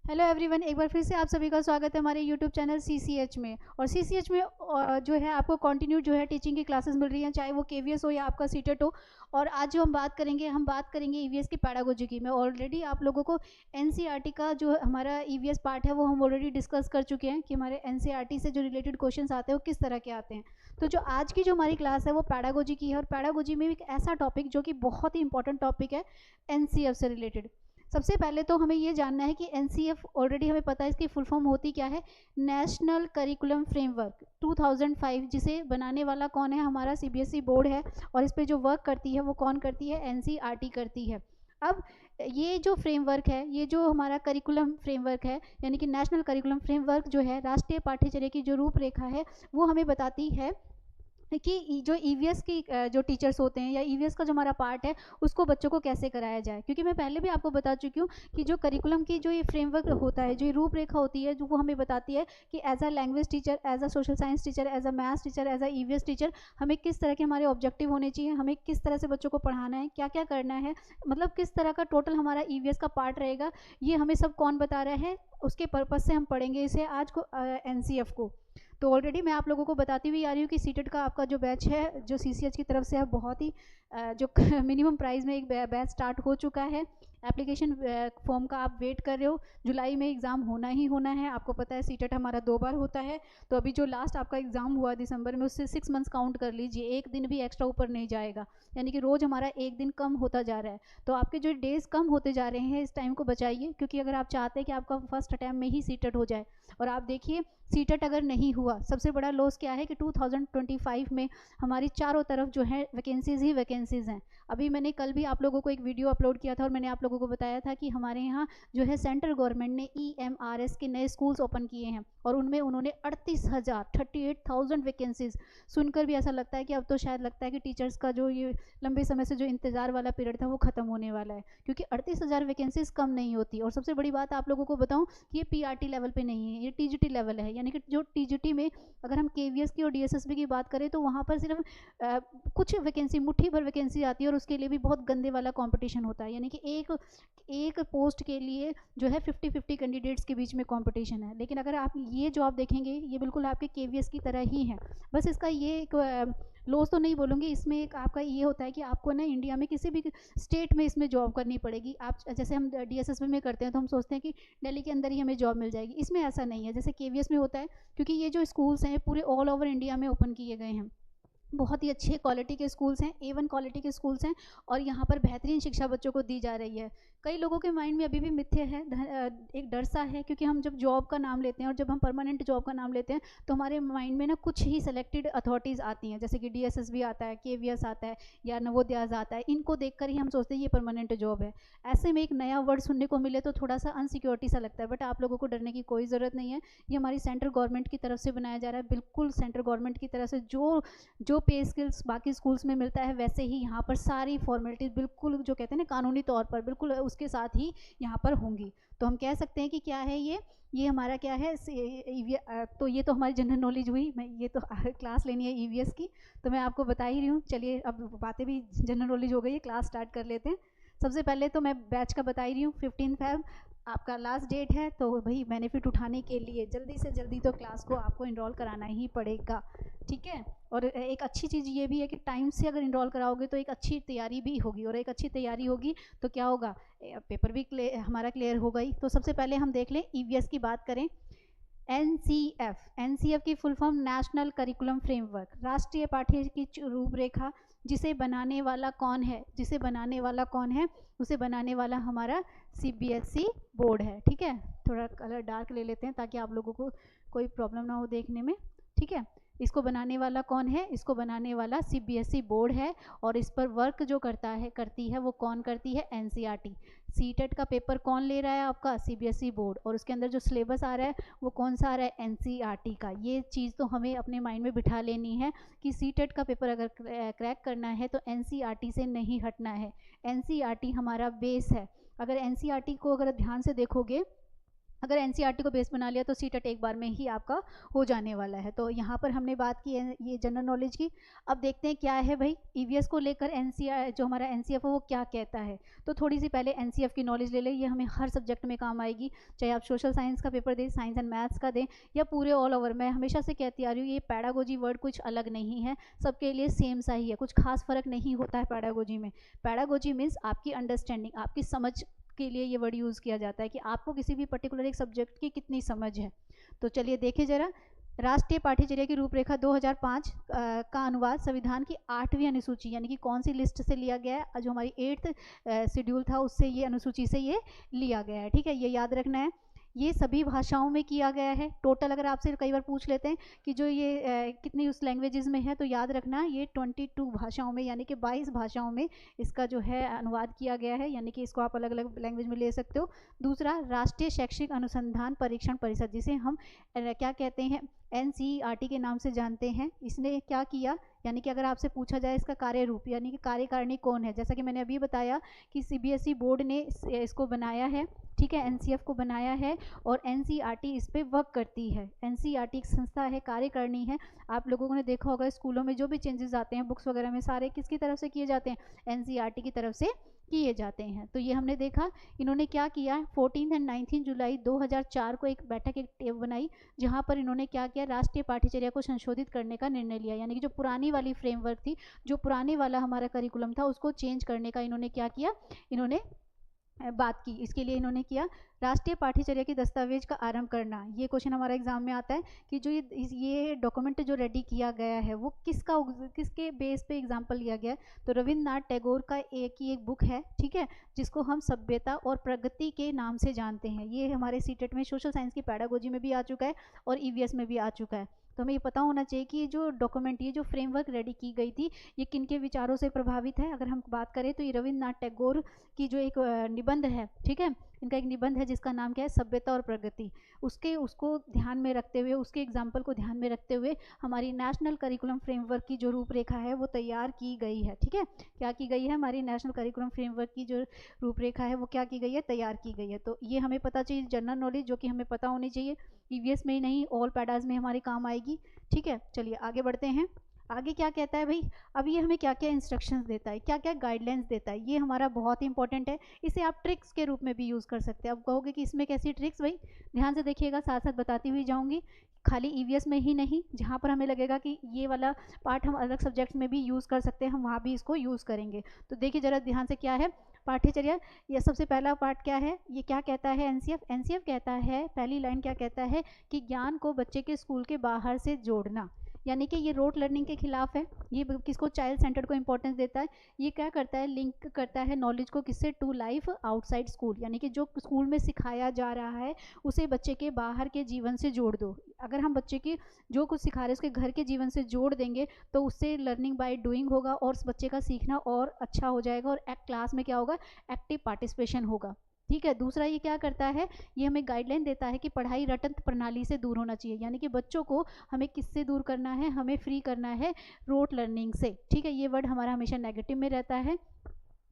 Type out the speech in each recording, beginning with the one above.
Hello everyone, एक बार फिर से आप सभी का स्वागत है हमारे यूट्यूब चैनल सीसीएच में। और सीसीएच में जो है आपको कंटिन्यू जो है टीचिंग की क्लासेस मिल रही हैं, चाहे वो केवीएस हो या आपका सीटेट हो। और आज जो हम बात करेंगे ईवीएस की पैडागोजी की। मैं ऑलरेडी आप लोगों को एनसीईआरटी का जो हमारा ईवीएस पार्ट है वो हम ऑलरेडी डिस्कस कर चुके हैं कि हमारे एनसीईआरटी से जो रिलेटेड क्वेश्चन आते हैं वो किस तरह के आते हैं। तो जो आज की जो हमारी क्लास है वो पैडागोजी की है, और पैडागोजी में एक ऐसा टॉपिक जो कि बहुत ही इंपॉर्टेंट टॉपिक है एनसीएफ से रिलेटेड। सबसे पहले तो हमें ये जानना है कि एनसीएफ ऑलरेडी हमें पता है इसकी फुल फॉर्म होती क्या है। नेशनल करिकुलम फ्रेमवर्क 2005, जिसे बनाने वाला कौन है, हमारा सीबीएसई बोर्ड है। और इस पर जो वर्क करती है वो कौन करती है, एनसीईआरटी करती है। अब ये जो फ्रेमवर्क है, ये जो हमारा करिकुलम फ्रेमवर्क है, यानी कि नेशनल करिकुलम फ्रेमवर्क जो है, राष्ट्रीय पाठ्यचर्या की जो रूपरेखा है वो हमें बताती है कि जो ईवीएस की जो टीचर्स होते हैं या ईवीएस का जो हमारा पार्ट है उसको बच्चों को कैसे कराया जाए। क्योंकि मैं पहले भी आपको बता चुकी हूँ कि जो करिकुलम की जो ये फ्रेमवर्क होता है, जो ये रूपरेखा होती है, जो वो हमें बताती है कि as a language teacher, as a social science teacher, as a maths teacher, as a EVS teacher हमें किस तरह के हमारे ऑब्जेक्टिव होने चाहिए, हमें किस तरह से बच्चों को पढ़ाना है, क्या क्या करना है, मतलब किस तरह का टोटल हमारा ईवीएस का पार्ट रहेगा। ये हमें सब कौन बता रहा है, उसके पर्पज़ से हम पढ़ेंगे इसे आज को एनसीएफ को। तो ऑलरेडी मैं आप लोगों को बताती हुई आ रही हूँ कि सीटेट का आपका जो बैच है जो सीसीएच की तरफ से है, बहुत ही जो मिनिमम प्राइस में एक बैच स्टार्ट हो चुका है। एप्लीकेशन फॉर्म का आप वेट कर रहे हो। जुलाई में एग्ज़ाम होना ही होना है, आपको पता है सीटेट हमारा 2 बार होता है। तो अभी जो लास्ट आपका एग्ज़ाम हुआ दिसंबर में, उससे 6 मंथ्स काउंट कर लीजिए, एक दिन भी एक्स्ट्रा ऊपर नहीं जाएगा। यानी कि रोज़ हमारा एक दिन कम होता जा रहा है। तो आपके जो डेज़ कम होते जा रहे हैं, इस टाइम को बचाइए, क्योंकि अगर आप चाहते हैं कि आपका फर्स्ट अटैम्प्ट में ही सीटेट हो जाए। और आप देखिए सीटेट अगर नहीं हुआ, सबसे बड़ा लॉस क्या है कि 2025 में हमारी चारों तरफ जो है वैकेंसीज़ ही वैकेंसीज़ हैं। अभी मैंने कल भी आप लोगों को एक वीडियो अपलोड किया था और मैंने आप लोगों को बताया था कि हमारे यहाँ जो है सेंट्रल गवर्नमेंट ने ईएमआरएस के नए स्कूल्स ओपन किए हैं, और उनमें उन्होंने 38,000 वैकेंसीज। सुनकर भी ऐसा लगता है कि अब तो शायद लगता है कि टीचर्स का जो ये लंबे समय से जो इंतज़ार वाला पीरियड था वो ख़त्म होने वाला है, क्योंकि 38,000 वैकेंसीज कम नहीं होती। और सबसे बड़ी बात आप लोगों को बताऊं कि ये पीआरटी लेवल पे नहीं है, ये टीजीटी लेवल है। यानी कि जो टीजीटी में अगर हम केवीएस की और डीएसएसबी की बात करें तो वहाँ पर सिर्फ कुछ वैकेंसी, मुट्ठी भर वैकेंसी आती है, और उसके लिए भी बहुत गंदे वाला कंपटीशन होता है। यानी कि एक एक पोस्ट के लिए जो है 50-50 कैंडिडेट्स के बीच में कंपटीशन है। लेकिन अगर आप ये जॉब देखेंगे, ये बिल्कुल आपके केवीएस की तरह ही है। बस इसका ये एक लॉस तो नहीं बोलूँगी, इसमें एक आपका ये होता है कि आपको ना इंडिया में किसी भी स्टेट में इसमें जॉब करनी पड़ेगी। आप जैसे हम डीएसएसबी में करते हैं तो हम सोचते हैं कि दिल्ली के अंदर ही हमें जॉब मिल जाएगी, इसमें ऐसा नहीं है जैसे केवीएस में होता है। क्योंकि ये जो स्कूल्स हैं पूरे ऑल ओवर इंडिया में ओपन किए गए हैं, बहुत ही अच्छे क्वालिटी के स्कूल्स हैं, A1 क्वालिटी के स्कूल्स हैं, और यहाँ पर बेहतरीन शिक्षा बच्चों को दी जा रही है। कई लोगों के माइंड में अभी भी मिथ्या है, एक डर सा है, क्योंकि हम जब जॉब का नाम लेते हैं और जब हम परमानेंट जॉब का नाम लेते हैं तो हमारे माइंड में ना कुछ ही सेलेक्टेड अथॉरिटीज़ आती हैं, जैसे कि डीएसएसबी आता है, केवीएस आता है, या नवोदयाज आता है। इनको देखकर ही हम सोचते हैं ये परमानेंट जॉब है। ऐसे में एक नया वर्ड सुनने को मिले तो थोड़ा सा अनसिक्योरिटी सा लगता है, बट आप लोगों को डरने की कोई ज़रूरत नहीं है। ये हमारी सेंट्रल गवर्नमेंट की तरफ से बनाया जा रहा है, बिल्कुल सेंट्रल गवर्नमेंट की तरफ से जो जो पे स्किल्स बाकी स्कूल्स में मिलता है, वैसे ही यहाँ पर सारी फॉर्मेलिटीज़ बिल्कुल जो कहते हैं ना कानूनी तौर पर बिल्कुल उसके साथ ही यहाँ पर होंगी। तो हम कह सकते हैं कि क्या है ये हमारा क्या है। तो ये तो हमारी जनरल नॉलेज हुई, मैं ये तो क्लास लेनी है ईवीएस की, तो मैं आपको बता ही रही हूँ। चलिए अब बातें भी जनरल नॉलेज हो गई है, क्लास स्टार्ट कर लेते हैं। सबसे पहले तो मैं बैच का बता ही रही हूँ, 15 Feb आपका लास्ट डेट है। तो भाई बेनिफिट उठाने के लिए जल्दी से जल्दी तो क्लास को आपको इनरोल कराना ही पड़ेगा, ठीक है। और एक अच्छी चीज़ ये भी है कि टाइम से अगर इनरोल कराओगे तो एक अच्छी तैयारी भी होगी, और एक अच्छी तैयारी होगी तो क्या होगा, पेपर भी हमारा क्लियर होगा ही। तो सबसे पहले हम देख लें ईवीएस की बात करें। एनसीएफ की full form national curriculum framework, राष्ट्रीय पाठ्य की रूपरेखा। जिसे बनाने वाला कौन है, जिसे बनाने वाला कौन है, उसे बनाने वाला हमारा सीबीएसई बोर्ड है, ठीक है। थोड़ा कलर डार्क ले लेते हैं ताकि आप लोगों को कोई प्रॉब्लम ना हो देखने में, ठीक है। इसको बनाने वाला कौन है, इसको बनाने वाला सीबीएसई बोर्ड है। और इस पर वर्क जो करती है वो कौन करती है, एनसीईआरटी। सीटेट का पेपर कौन ले रहा है, आपका सीबीएसई बोर्ड। और उसके अंदर जो सिलेबस आ रहा है वो कौन सा आ रहा है, एनसीईआरटी का। ये चीज़ तो हमें अपने माइंड में बिठा लेनी है कि सीटेट का पेपर अगर क्रैक करना है तो एनसीईआरटी से नहीं हटना है। एनसीईआरटी हमारा बेस है। अगर एनसीईआरटी को अगर ध्यान से देखोगे अगर एनसीईआरटी को बेस बना लिया तो सीटेट एक बार में ही आपका हो जाने वाला है। तो यहाँ पर हमने बात की है ये जनरल नॉलेज की। अब देखते हैं क्या है भाई ईवीएस को लेकर एनसीआर जो हमारा एनसीएफ है वो क्या कहता है। तो थोड़ी सी पहले एनसीएफ की नॉलेज ले लें, ये हमें हर सब्जेक्ट में काम आएगी, चाहे आप सोशल साइंस का पेपर दें, साइंस एंड मैथ्स का दें, या पूरे ऑल ओवर। मैं हमेशा से कहती आ रही हूँ ये पैडागोजी वर्ड कुछ अलग नहीं है, सबके लिए सेम सा ही है, कुछ खास फर्क नहीं होता है पैडागोजी में। पैडागोजी मीन्स आपकी अंडरस्टैंडिंग, आपकी समझ के लिए ये वर्ड यूज़ किया जाता है कि आपको किसी भी पर्टिकुलर एक सब्जेक्ट की कितनी समझ है। तो चलिए देखें जरा, राष्ट्रीय पाठ्यचर्या की रूपरेखा 2005 का अनुवाद संविधान की 8वीं अनुसूची यानी कि कौन सी लिस्ट से लिया गया है, जो हमारी 8th शेड्यूल था उससे, ये अनुसूची से ये लिया गया है। ठीक है, ये याद रखना है। ये सभी भाषाओं में किया गया है। टोटल अगर आपसे कई बार पूछ लेते हैं कि जो ये कितनी उस लैंग्वेजेस में है, तो याद रखना ये 22 भाषाओं में यानी कि 22 भाषाओं में इसका जो है अनुवाद किया गया है, यानी कि इसको आप अलग अलग लैंग्वेज में ले सकते हो। दूसरा, राष्ट्रीय शैक्षिक अनुसंधान परीक्षण परिषद, जिसे हम क्या कहते हैं एनसीईआरटी के नाम से जानते हैं, इसने क्या किया, यानी कि अगर आपसे पूछा जाए इसका कार्य रूप यानी कि कार्यकारिणी कौन है, जैसा कि मैंने अभी बताया कि सीबीएसई बोर्ड ने इसको बनाया है, ठीक है, एनसीएफ को बनाया है और एनसीईआरटी इस पे वर्क करती है। एनसीईआरटी एक संस्था है, कार्यकारिणी है। आप लोगों ने देखा होगा स्कूलों में जो भी चेंजेस आते हैं बुक्स वगैरह में, सारे किसकी तरफ से किए जाते हैं, एनसीईआरटी की तरफ से किए जाते हैं। तो ये हमने देखा इन्होंने क्या किया, 14 एंड 19 जुलाई 2004 को एक बैठक एक टेप बनाई, जहाँ पर इन्होंने क्या किया, राष्ट्रीय पाठ्यचर्या को संशोधित करने का निर्णय लिया, यानी कि जो पुरानी वाली फ्रेमवर्क थी, जो पुराने वाला हमारा करिकुलम था, उसको चेंज करने का इन्होंने क्या किया, इन्होंने बात की। इसके लिए इन्होंने किया राष्ट्रीय पाठ्यचर्या की दस्तावेज का आरंभ करना। ये क्वेश्चन हमारा एग्जाम में आता है कि जो ये डॉक्यूमेंट जो रेडी किया गया है वो किसके बेस पे एग्जाम्पल लिया गया है, तो रविन्द्रनाथ टैगोर का एक बुक है, ठीक है, जिसको हम सभ्यता और प्रगति के नाम से जानते हैं। ये हमारे सीटेट में सोशल साइंस की पैडागोजी में भी आ चुका है और ईवीएस में भी आ चुका है। तो हमें ये पता होना चाहिए कि ये जो डॉक्यूमेंट, ये जो फ्रेमवर्क रेडी की गई थी, ये किन के विचारों से प्रभावित है। अगर हम बात करें तो ये रविन्द्रनाथ टैगोर की जो एक निबंध है, ठीक है, इनका एक निबंध है जिसका नाम क्या है, सभ्यता और प्रगति। उसको ध्यान में रखते हुए, उसके एग्जाम्पल को ध्यान में रखते हुए हमारी नेशनल करिकुलम फ्रेमवर्क की जो रूपरेखा है वो तैयार की गई है। ठीक है, क्या की गई है, हमारी नेशनल करिकुलम फ्रेमवर्क की जो रूपरेखा है वो क्या की गई है, तैयार की गई है। तो ये हमें पता चाहिए, जनरल नॉलेज जो कि हमें पता होनी चाहिए, ईवीएस में ही नहीं ऑल पैडाज में हमारे काम आएगी। ठीक है, चलिए आगे बढ़ते हैं। आगे क्या कहता है भाई, अब ये हमें क्या क्या इंस्ट्रक्शंस देता है, क्या क्या गाइडलाइंस देता है, ये हमारा बहुत ही इंपॉर्टेंट है। इसे आप ट्रिक्स के रूप में भी यूज़ कर सकते हैं। अब कहोगे कि इसमें कैसी ट्रिक्स, भाई ध्यान से देखिएगा, साथ साथ बताती हुई जाऊंगी। खाली ईवीएस में ही नहीं, जहाँ पर हमें लगेगा कि ये वाला पार्ट हम अलग सब्जेक्ट्स में भी यूज़ कर सकते हैं, हम वहाँ भी इसको यूज़ करेंगे। तो देखिए ज़रा ध्यान से, क्या है पाठ्यचर्या, ये सबसे पहला पार्ट क्या है, ये क्या कहता है एनसीएफ कहता है, पहली लाइन क्या कहता है कि ज्ञान को बच्चे के स्कूल के बाहर से जोड़ना, यानी कि ये रोट लर्निंग के खिलाफ है। ये किसको, चाइल्ड सेंटर्ड को इंपॉर्टेंस देता है। ये क्या करता है, लिंक करता है नॉलेज को किससे, टू लाइफ आउटसाइड स्कूल, यानी कि जो स्कूल में सिखाया जा रहा है उसे बच्चे के बाहर के जीवन से जोड़ दो। अगर हम बच्चे की जो कुछ सिखा रहे हैं उसके घर के जीवन से जोड़ देंगे तो उससे लर्निंग बाय डूइंग होगा और उस बच्चे का सीखना और अच्छा हो जाएगा और क्लास में क्या होगा, एक्टिव पार्टिसिपेशन होगा। ठीक है, दूसरा ये क्या करता है, ये हमें गाइडलाइन देता है कि पढ़ाई रटंत प्रणाली से दूर होना चाहिए, यानी कि बच्चों को हमें किससे दूर करना है, हमें फ्री करना है रोट लर्निंग से। ठीक है, ये वर्ड हमारा हमेशा नेगेटिव में रहता है।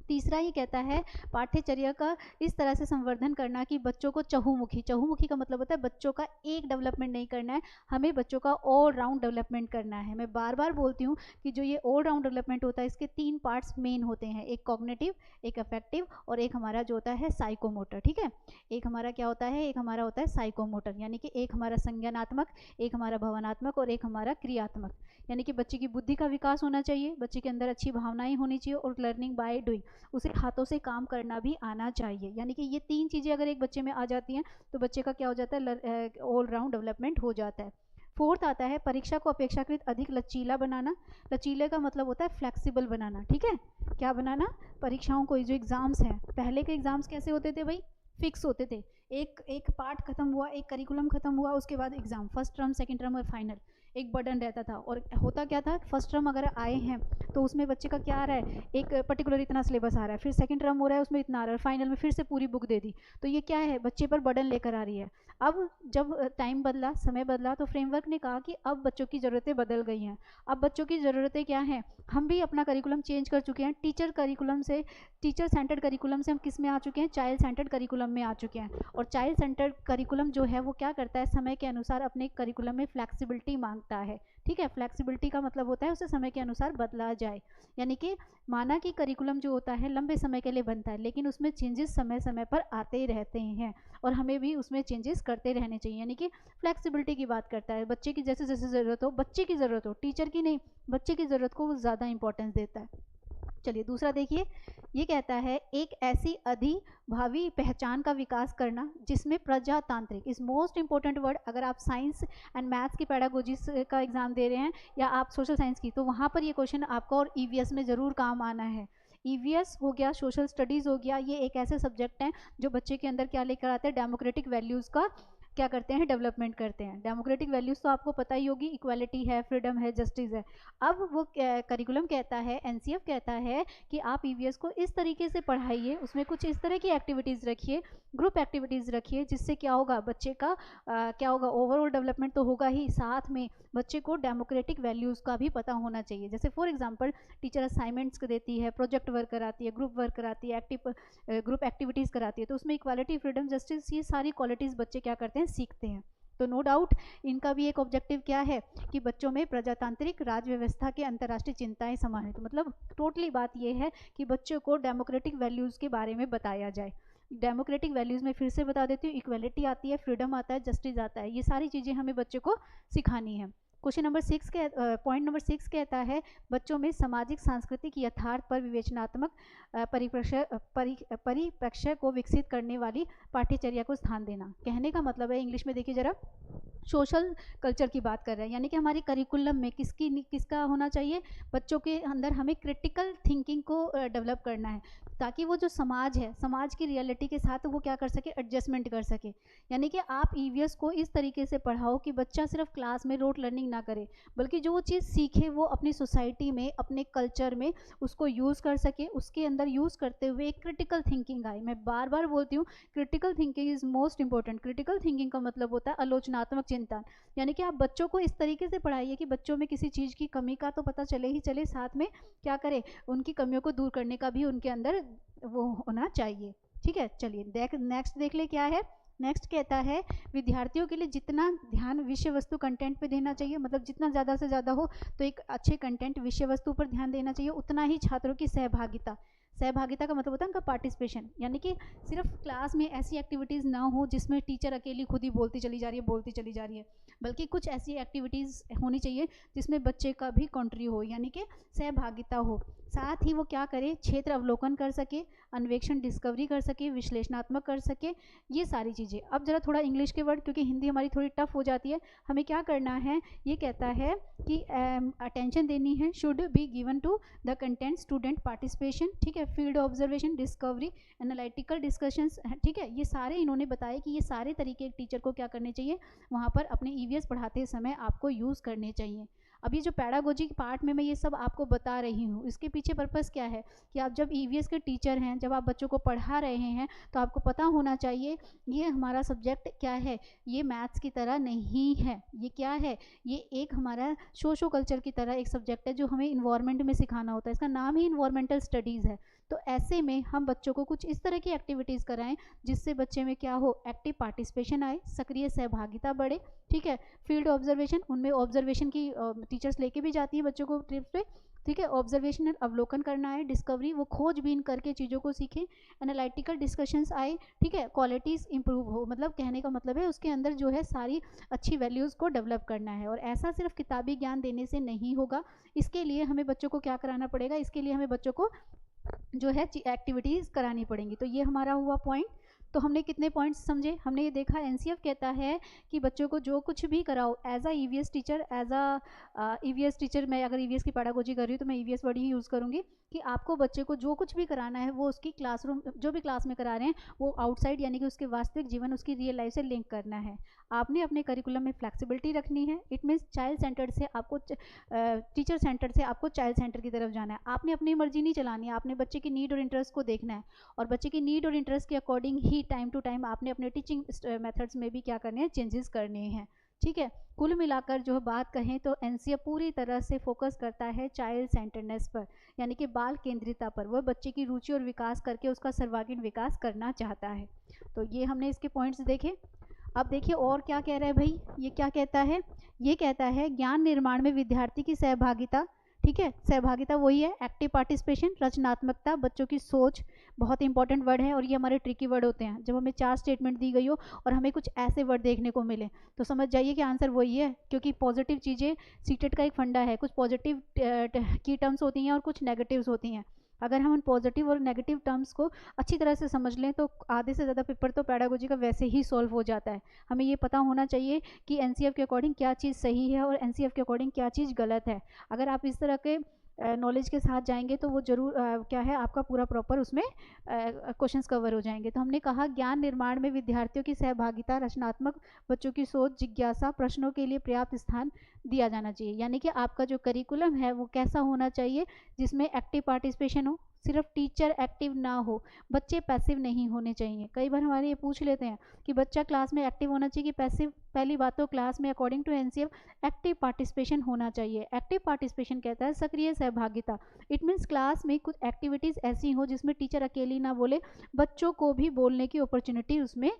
तीसरा ये कहता है पाठ्यचर्या का इस तरह से संवर्धन करना कि बच्चों को चहुमुखी का मतलब होता है बच्चों का एक डेवलपमेंट नहीं करना है, हमें बच्चों का ऑल राउंड डेवलपमेंट करना है। मैं बार बार बोलती हूँ कि जो ये ऑल राउंड डेवलपमेंट होता है इसके 3 पार्ट्स मेन होते हैं, एक कॉग्निटिव, एक अफेक्टिव और एक हमारा जो होता है साइकोमोटर। ठीक है, एक हमारा क्या होता है, एक हमारा होता है साइकोमोटर, यानी कि एक हमारा संज्ञानात्मक, एक हमारा भावनात्मक और एक हमारा क्रियात्मक, यानी कि बच्चे की बुद्धि का विकास होना चाहिए, बच्चे के अंदर अच्छी भावनाएं होनी चाहिए और लर्निंग बाय डूइंग, उसे हाथों से काम करना भी आना चाहिए। यानी कि ये 3 चीज़ें अगर एक बच्चे में आ जाती हैं तो बच्चे का क्या हो जाता है, ऑल राउंड डेवलपमेंट हो जाता है। फोर्थ आता है परीक्षा को अपेक्षाकृत अधिक लचीला बनाना। लचीले का मतलब होता है फ्लेक्सिबल बनाना। ठीक है, क्या बनाना, परीक्षाओं को, जो एग्जाम्स हैं, पहले के एग्जाम्स कैसे होते थे भाई, फिक्स होते थे, एक पार्ट खत्म हुआ, एक करिकुलम खत्म हुआ, उसके बाद exam, first term, second term और फाइनल, एक बर्डन रहता था। और होता क्या था, फर्स्ट टर्म अगर आए हैं तो उसमें बच्चे का क्या आ रहा है, एक पर्टिकुलर इतना सिलेबस आ रहा है, फिर सेकंड टर्म हो रहा है उसमें इतना आ रहा है, फाइनल में फिर से पूरी बुक दे दी, तो ये क्या है, बच्चे पर बर्डन लेकर आ रही है। अब जब टाइम बदला, समय बदला, तो फ्रेमवर्क ने कहा कि अब बच्चों की ज़रूरतें बदल गई हैं। अब बच्चों की ज़रूरतें क्या हैं, हम भी अपना करिकुलम चेंज कर चुके हैं। टीचर सेंटर्ड करिकुलम से हम किस में आ चुके हैं, चाइल्ड सेंटर्ड करिकुलम में आ चुके हैं। और चाइल्ड सेंटर्ड करिकुलम जो है वो क्या करता है, समय के अनुसार अपने करिकुलम में फ्लैक्सिबिलिटी मांगता है। ठीक है, फ्लैक्सिबिलिटी का मतलब होता है उसे समय के अनुसार बदला जाए। यानी कि माना कि करिकुलम जो होता है लंबे समय के लिए बनता है, लेकिन उसमें चेंजेस समय समय पर आते ही रहते हैं और हमें भी उसमें चेंजेस करते रहने चाहिए। यानी कि फ्लैक्सिबिलिटी की बात करता है, बच्चे की जैसे जैसे ज़रूरत हो, बच्चे की ज़रूरत हो, टीचर की नहीं, बच्चे की ज़रूरत को वो ज़्यादा इंपॉर्टेंस देता है। चलिए दूसरा देखिए, ये कहता है एक ऐसी अधिभावी पहचान का विकास करना जिसमें प्रजातांत्रिक इज मोस्ट इंपॉर्टेंट वर्ड। अगर आप साइंस एंड मैथ्स की पेडागोजी का एग्जाम दे रहे हैं या आप सोशल साइंस की, तो वहाँ पर ये क्वेश्चन आपका और ईवीएस में ज़रूर काम आना है। ईवीएस हो गया, सोशल स्टडीज़ हो गया, ये एक ऐसे सब्जेक्ट हैं जो बच्चे के अंदर क्या लेकर आते हैं, डेमोक्रेटिक वैल्यूज़ का क्या करते हैं, डेवलपमेंट करते हैं। डेमोक्रेटिक वैल्यूज़ तो आपको पता ही होगी, इक्वालिटी है, फ्रीडम है, जस्टिस है। अब वो करिकुलम कहता है, एनसीएफ कहता है कि आप ईवीएस को इस तरीके से पढ़ाइए, उसमें कुछ इस तरह की एक्टिविटीज़ रखिए, ग्रुप एक्टिविटीज़ रखिए, जिससे क्या होगा, बच्चे का क्या होगा, ओवरऑल डेवलपमेंट तो होगा ही, साथ में बच्चे को डेमोक्रेटिक वैल्यूज़ का भी पता होना चाहिए। जैसे फॉर एग्जांपल टीचर असाइनमेंट्स देती है, प्रोजेक्ट वर्क कराती है, ग्रुप वर्क कराती है, ग्रुप एक्टिविटीज़ कराती है, तो उसमें इक्वालिटी, फ्रीडम, जस्टिस, ये सारी क्वालिटीज़ बच्चे क्या करते हैं, सीखते हैं। तो नो डाउट इनका भी एक ऑब्जेक्टिव क्या है कि बच्चों में प्रजातांत्रिक राज व्यवस्था के अंतर्राष्ट्रीय चिंताएं समाहित, तो मतलब टोटली बात ये है कि बच्चों को डेमोक्रेटिक वैल्यूज़ के बारे में बताया जाए। डेमोक्रेटिक वैल्यूज़ में फिर से बता देती हूँ, इक्वलिटी आती है, फ्रीडम आता है, जस्टिस आता है, ये सारी चीज़ें हमें बच्चों को सिखानी है। क्वेश्चन नंबर 6 के पॉइंट नंबर 6 कहता है बच्चों में सामाजिक सांस्कृतिक यथार्थ पर विवेचनात्मक परिप्रेक्ष्य को विकसित करने वाली पाठ्यचर्या को स्थान देना। कहने का मतलब है, इंग्लिश में देखिए जरा, सोशल कल्चर की बात कर रहे हैं, यानी कि हमारे करिकुलम में किसका होना चाहिए, बच्चों के अंदर हमें क्रिटिकल थिंकिंग को डेवलप करना है, ताकि वो जो समाज है, समाज की रियलिटी के साथ वो क्या कर सके, एडजस्टमेंट कर सके। यानी कि आप ईवीएस को इस तरीके से पढ़ाओ कि बच्चा सिर्फ क्लास में रोट लर्निंग ना करे, बल्कि जो वो चीज़ सीखे वो अपनी सोसाइटी में, अपने कल्चर में उसको यूज़ कर सके, उसके अंदर यूज़ करते हुए एक क्रिटिकल थिंकिंग आए। मैं बार बार बोलती हूँ, critical thinking is most important. Critical thinking का मतलब होता है आलोचनात्मक चिंतन। यानी कि आप बच्चों को इस तरीके से पढ़ाइए कि बच्चों में किसी चीज़ की कमी का तो पता चले ही चले, साथ में क्या करें, उनकी कमियों को दूर करने का भी उनके अंदर वो होना चाहिए। ठीक है, चलिए नेक्स्ट देख ले क्या है। नेक्स्ट कहता है विद्यार्थियों के लिए जितना ध्यान विषय वस्तु कंटेंट पे देना चाहिए, मतलब जितना ज़्यादा से ज़्यादा हो तो एक अच्छे कंटेंट विषय वस्तु पर ध्यान देना चाहिए, उतना ही छात्रों की सहभागिता का मतलब होता है उनका पार्टिसिपेशन। यानी कि सिर्फ क्लास में ऐसी एक्टिविटीज़ ना हो जिसमें टीचर अकेली खुद ही बोलती चली जा रही है, बल्कि कुछ ऐसी एक्टिविटीज़ होनी चाहिए जिसमें बच्चे का भी कंट्री हो, यानी कि सहभागिता हो। साथ ही वो क्या करे, क्षेत्र अवलोकन कर सके, अन्वेषण डिस्कवरी कर सके, विश्लेषणात्मक कर सके, ये सारी चीज़ें। अब जरा थोड़ा इंग्लिश के वर्ड, क्योंकि हिंदी हमारी थोड़ी टफ हो जाती है, हमें क्या करना है, ये कहता है कि अटेंशन देनी है, should be given to the content, student participation, ठीक है, field observation, discovery, analytical discussions, ठीक है, ये सारे इन्होंने बताया कि ये सारे तरीके एक टीचर को क्या करने चाहिए, वहाँ पर अपने ईवीएस पढ़ाते समय आपको यूज़ करने चाहिए। अब ये जो पैडागोजी के पार्ट में मैं ये सब आपको बता रही हूँ, इसके पीछे पर्पस क्या है कि आप जब ईवीएस के टीचर हैं, जब आप बच्चों को पढ़ा रहे हैं, तो आपको पता होना चाहिए ये हमारा सब्जेक्ट क्या है, ये मैथ्स की तरह नहीं है, ये क्या है, ये एक हमारा सोशो कल्चर की तरह एक सब्जेक्ट है जो हमें इन्वायरमेंट में सिखाना होता है, इसका नाम ही इन्वायरमेंटल स्टडीज़ है। तो ऐसे में हम बच्चों को कुछ इस तरह की एक्टिविटीज़ कराएं जिससे बच्चे में क्या हो, एक्टिव पार्टिसिपेशन आए, सक्रिय सहभागिता बढ़े, ठीक है, फील्ड ऑब्जर्वेशन, उनमें ऑब्जर्वेशन की टीचर्स लेके भी जाती है बच्चों को ट्रिप्स पे, ठीक है, ऑब्जर्वेशनल अवलोकन करना है, डिस्कवरी वो खोजबीन करके चीज़ों को सीखें, एनालिटिकल डिस्कशंस आए, ठीक है, क्वालिटीज़ इंप्रूव हो, मतलब कहने का मतलब है उसके अंदर जो है सारी अच्छी वैल्यूज़ को डेवलप करना है। और ऐसा सिर्फ किताबी ज्ञान देने से नहीं होगा, इसके लिए हमें बच्चों को क्या कराना पड़ेगा, इसके लिए हमें बच्चों को जो है एक्टिविटीज़ करानी पड़ेंगी। तो ये हमारा हुआ पॉइंट। तो हमने कितने पॉइंट्स समझे, हमने ये देखा एनसीएफ कहता है कि बच्चों को जो कुछ भी कराओ एज अ ईवीएस टीचर, मैं अगर ईवीएस की पैडागोजी कर रही हूँ तो मैं ईवीएस वर्ड ही यूज़ करूँगी, कि आपको बच्चे को जो कुछ भी कराना है वो उसकी क्लासरूम जो भी क्लास में करा रहे हैं वो आउटसाइड यानी कि उसके वास्तविक जीवन उसकी रियल लाइफ से लिंक करना है। आपने अपने करिकुलम में फ्लेक्सिबिलिटी रखनी है। इट मीन्स चाइल्ड सेंटर्ड से आपको टीचर सेंटर से आपको चाइल्ड सेंटर की तरफ जाना है। आपने अपनी मर्जी नहीं चलानी है, आपने बच्चे की नीड और इंटरेस्ट को देखना है और बच्चे की नीड और इंटरेस्ट के अकॉर्डिंग ही टाइम टू टाइम आपने अपने टीचिंग मेथड्स में भी क्या करने हैं, चेंजेस करने हैं। ठीक है, कुल मिलाकर जो बात कहें तो एनसीएफ पूरी तरह से फोकस करता है चाइल्ड सेंटरनेस पर, यानी कि बाल केंद्रिता पर। वह बच्चे की रुचि और विकास करके उसका सर्वांगीण विकास करना चाहता है। तो ये हमने इसके पॉइंट्स देखे। अब देखिए और क्या कह रहा है भाई, ये क्या कहता है, ये कहता है ज्ञान निर्माण में विद्यार्थी की सहभागिता। ठीक है, सहभागिता वही है एक्टिव पार्टिसिपेशन, रचनात्मकता, बच्चों की सोच, बहुत इंपॉर्टेंट वर्ड है और ये हमारे ट्रिकी वर्ड होते हैं। जब हमें 4 स्टेटमेंट दी गई हो और हमें कुछ ऐसे वर्ड देखने को मिले तो समझ जाइए कि आंसर वही है, क्योंकि पॉजिटिव चीज़ें सीटेट का एक फंडा है। कुछ पॉजिटिव की टर्म्स होती हैं और कुछ नेगेटिव्स होती हैं। अगर हम उन पॉजिटिव और नेगेटिव टर्म्स को अच्छी तरह से समझ लें तो आधे से ज़्यादा पेपर तो पेडागोजी का वैसे ही सॉल्व हो जाता है। हमें ये पता होना चाहिए कि एनसीएफ के अकॉर्डिंग क्या चीज़ सही है और एनसीएफ के अकॉर्डिंग क्या चीज़ गलत है। अगर आप इस तरह के नॉलेज के साथ जाएंगे तो वो जरूर क्या है, आपका पूरा प्रॉपर उसमें क्वेश्चंस कवर हो जाएंगे। तो हमने कहा ज्ञान निर्माण में विद्यार्थियों की सहभागिता, रचनात्मक, बच्चों की सोच, जिज्ञासा, प्रश्नों के लिए पर्याप्त स्थान दिया जाना चाहिए। यानी कि आपका जो करिकुलम है वो कैसा होना चाहिए, जिसमें एक्टिव पार्टिसिपेशन हो, सिर्फ टीचर एक्टिव ना हो, बच्चे पैसिव नहीं होने चाहिए। कई बार हमारे ये पूछ लेते हैं कि बच्चा क्लास में एक्टिव होना चाहिए कि पैसिव। पहली बात तो क्लास में according to NCF active participation होना चाहिए। एक्टिव पार्टिसिपेशन कहता है सक्रिय सहभागिता। इट मीन्स क्लास में कुछ एक्टिविटीज़ ऐसी हो जिसमें टीचर अकेली ना बोले, बच्चों को भी बोलने की अपॉर्चुनिटी उसमें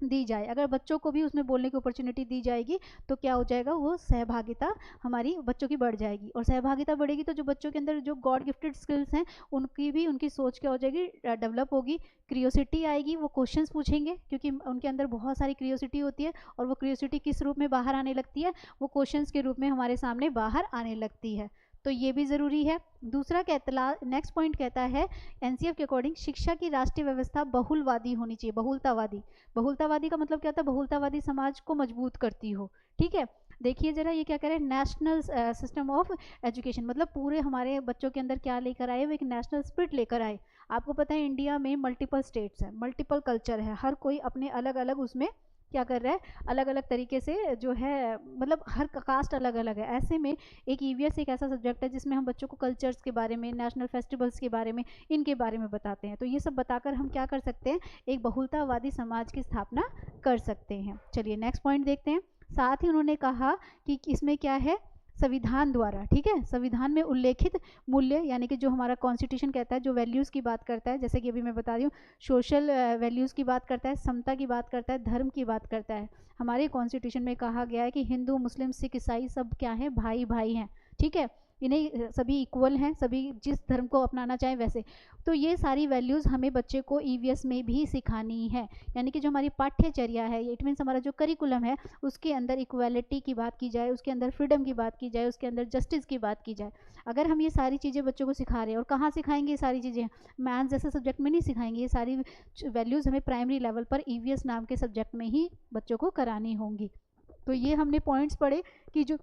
दी जाए। अगर बच्चों को भी उसमें बोलने की अपॉर्चुनिटी दी जाएगी तो क्या हो जाएगा, वो सहभागिता हमारी बच्चों की बढ़ जाएगी। और सहभागिता बढ़ेगी तो जो बच्चों के अंदर जो गॉड गिफ्टेड स्किल्स हैं उनकी भी, उनकी सोच क्या हो जाएगी, डेवलप होगी। क्रियोसिटी आएगी, वो क्वेश्चंस पूछेंगे क्योंकि उनके अंदर बहुत सारी क्रियोसिटी होती है और वो क्रियोसिटी किस रूप में बाहर आने लगती है, वो क्वेश्चंस के रूप में हमारे सामने बाहर आने लगती है। तो ये भी ज़रूरी है। दूसरा कहता, नेक्स्ट पॉइंट कहता है एनसीएफ के अकॉर्डिंग शिक्षा की राष्ट्रीय व्यवस्था बहुलवादी होनी चाहिए। बहुलतावादी, बहुलतावादी का मतलब क्या होता है, बहुलतावादी समाज को मजबूत करती हो। ठीक है, देखिए जरा ये क्या कह रहे हैं, नेशनल सिस्टम ऑफ एजुकेशन, मतलब पूरे हमारे बच्चों के अंदर क्या लेकर आए, वो एक नेशनल स्पिरिट लेकर आए। आपको पता है इंडिया में मल्टीपल स्टेट्स हैं, मल्टीपल कल्चर है, हर कोई अपने अलग अलग उसमें क्या कर रहा है, अलग अलग तरीके से जो है, मतलब हर कास्ट अलग अलग है। ऐसे में एक ईवीएस एक ऐसा सब्जेक्ट है जिसमें हम बच्चों को कल्चर्स के बारे में, नेशनल फेस्टिवल्स के बारे में, इनके बारे में बताते हैं। तो ये सब बताकर हम क्या कर सकते हैं, एक बहुलतावादी समाज की स्थापना कर सकते हैं। चलिए नेक्स्ट पॉइंट देखते हैं। साथ ही उन्होंने कहा कि इसमें क्या है, संविधान द्वारा, ठीक है, संविधान में उल्लेखित मूल्य, यानी कि जो हमारा कॉन्स्टिट्यूशन कहता है, जो वैल्यूज़ की बात करता है, जैसे कि अभी मैं बता रही हूँ, सोशल वैल्यूज़ की बात करता है, समता की बात करता है, धर्म की बात करता है। हमारे कॉन्स्टिट्यूशन में कहा गया है कि हिंदू, मुस्लिम, सिख, ईसाई सब क्या हैं, भाई भाई हैं। ठीक है, इन्हें सभी इक्वल हैं, सभी जिस धर्म को अपनाना चाहें वैसे। तो ये सारी वैल्यूज़ हमें बच्चे को ईवीएस में भी सिखानी है। यानी कि जो हमारी पाठ्यचर्या है, इट मीन्स हमारा जो करिकुलम है, उसके अंदर इक्वालिटी की बात की जाए, उसके अंदर फ्रीडम की बात की जाए, उसके अंदर जस्टिस की बात की जाए। अगर हम ये सारी चीज़ें बच्चों को सिखा रहे हैं, और कहाँ सिखाएंगे ये सारी चीज़ें, मैथ्स जैसे सब्जेक्ट में नहीं सिखाएंगे, ये सारी वैल्यूज़ हमें प्राइमरी लेवल पर ईवीएस नाम के सब्जेक्ट में ही बच्चों को करानी होंगी। तो ये हमने पॉइंट्स पढ़े कि जो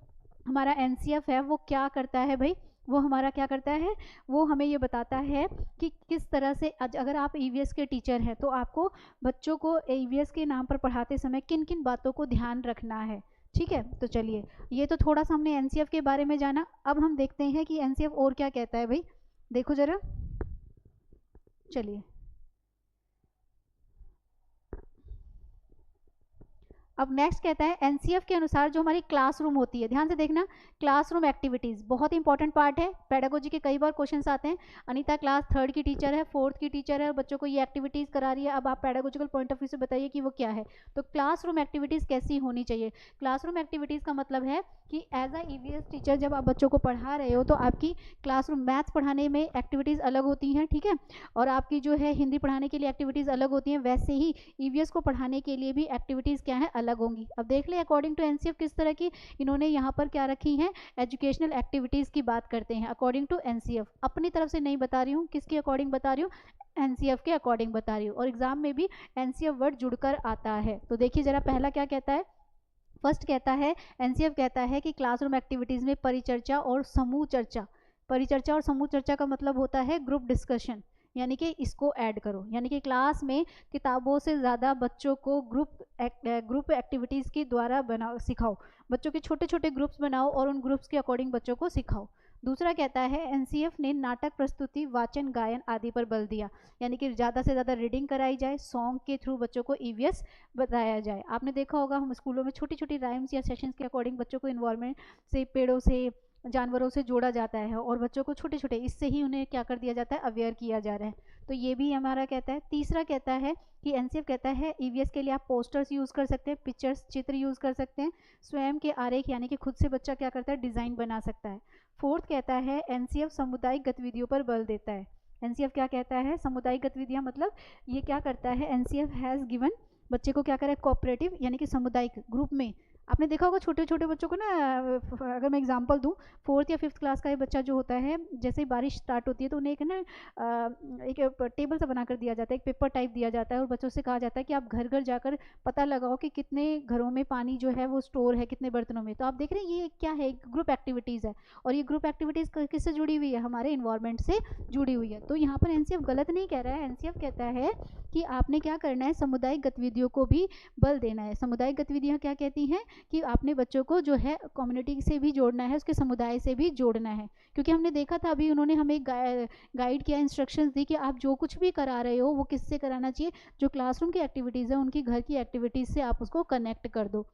हमारा एनसीएफ है वो क्या करता है भाई, वो हमारा क्या करता है, वो हमें ये बताता है कि किस तरह से अगर आप ईवीएस के टीचर हैं तो आपको बच्चों को ईवीएस के नाम पर पढ़ाते समय किन किन बातों को ध्यान रखना है। ठीक है, तो चलिए ये तो थोड़ा सा हमने एनसीएफ के बारे में जाना। अब हम देखते हैं कि एनसीएफ और क्या कहता है भाई, देखो जरा। चलिए अब नेक्स्ट कहता है एनसीएफ के अनुसार जो हमारी क्लासरूम होती है, ध्यान से देखना, क्लासरूम एक्टिविटीज़ बहुत इंपॉर्टेंट पार्ट है। पेडागोजी के कई बार क्वेश्चंस आते हैं, अनीता क्लास 3rd की टीचर है, 4th की टीचर है और बच्चों को ये एक्टिविटीज़ करा रही है। अब आप पेडागोजिकल पॉइंट ऑफ व्यू से बताइए कि वो क्या है। तो क्लासरूम एक्टिविटीज़ कैसी होनी चाहिए, क्लासरूम एक्टिविटीज़ का मतलब है कि एज अ ईवीएस टीचर जब आप बच्चों को पढ़ा रहे हो तो आपकी क्लासरूम मैथ्स पढ़ाने में एक्टिविटीज़ अलग होती हैं, ठीक है, और आपकी जो है हिंदी पढ़ाने के लिए एक्टिविटीज़ अलग होती हैं, वैसे ही ईवीएस को पढ़ाने के लिए भी एक्टिविटीज़ क्या है, अलग होंगी। अब देख ले अकॉर्डिंग टू एनसीएफ किस तरह की इन्होंने यहाँ पर क्या रखी हैं, एजुकेशनल एक्टिविटीज़ की बात करते हैं अकॉर्डिंग टू एनसीएफ। अपनी तरफ से नहीं बता रही हूँ, किसके अकॉर्डिंग बता रही हूँ, एनसीएफ के अकॉर्डिंग बता रही हूँ, और एग्जाम में भी एनसीएफ वर्ड जुड़कर आता है। तो देखिए जरा पहला क्या कहता है, फर्स्ट कहता है एनसीएफ कहता है कि क्लासरूम एक्टिविटीज़ में परिचर्चा और समूह चर्चा, परिचर्चा और समूह चर्चा का मतलब होता है ग्रुप डिस्कशन, यानी कि इसको ऐड करो, यानी कि क्लास में किताबों से ज़्यादा बच्चों को ग्रुप एक्टिविटीज़ के द्वारा बनाओ, सिखाओ। बच्चों के छोटे छोटे ग्रुप्स बनाओ और उन ग्रुप्स के अकॉर्डिंग बच्चों को सिखाओ। दूसरा कहता है एनसीएफ ने नाटक प्रस्तुति, वाचन, गायन आदि पर बल दिया, यानी कि ज़्यादा से ज़्यादा रीडिंग कराई जाए, सॉन्ग के थ्रू बच्चों को ईवीएस बताया जाए। आपने देखा होगा हम स्कूलों में छोटी छोटी राइम्स या सेशंस के अकॉर्डिंग बच्चों को इन्वॉल्वमेंट से, पेड़ों से, जानवरों से जोड़ा जाता है और बच्चों को छोटे छोटे इससे ही उन्हें क्या कर दिया जाता है, अवेयर किया जा रहा है। तो ये भी हमारा कहता है। तीसरा कहता है कि एनसीएफ कहता है ईवीएस के लिए आप पोस्टर्स यूज़ कर सकते हैं, पिक्चर्स, चित्र यूज़ कर सकते हैं, स्वयं के आरेख यानी कि खुद से बच्चा क्या करता है, डिज़ाइन बना सकता है। फोर्थ कहता है एनसीएफ सामुदायिक गतिविधियों पर बल देता है। एनसीएफ क्या कहता है, सामुदायिक गतिविधियां, मतलब ये क्या करता है, एनसीएफ हैज़ गिवन बच्चे को क्या करे, कोऑपरेटिव यानी कि सामुदायिक ग्रुप में। आपने देखा होगा छोटे छोटे बच्चों को ना, अगर मैं एग्जांपल दूं, 4th या 5th क्लास का ये बच्चा जो होता है, जैसे ही बारिश स्टार्ट होती है तो उन्हें एक ना एक टेबल सा बना कर दिया जाता है, एक पेपर टाइप दिया जाता है और बच्चों से कहा जाता है कि आप घर घर जाकर पता लगाओ कि कितने घरों में पानी जो है वो स्टोर है, कितने बर्तनों में। तो आप देख रहे हैं ये क्या है, ग्रुप एक्टिविटीज़ है और ये ग्रुप एक्टिविटीज़ किससे जुड़ी हुई है, हमारे इन्वायरमेंट से जुड़ी हुई है। तो यहाँ पर एनसीएफ गलत नहीं कह रहा है, एनसीएफ कहता है कि आपने क्या करना है, सामुदायिक गतिविधियों को भी बल देना है। सामुदायिक गतिविधियाँ क्या कहती हैं कि आपने बच्चों को जो है कम्युनिटी से भी जोड़ना है, उसके समुदाय से भी जोड़ना है। क्योंकि हमने देखा था अभी उन्होंने हमें गाइड किया, इंस्ट्रक्शंस दी कि आप जो कुछ भी करा रहे हो वो किससे कराना चाहिए, जो क्लासरूम की एक्टिविटीज़ है उनकी घर की एक्टिविटीज़ से आप उसको कनेक्ट कर दो।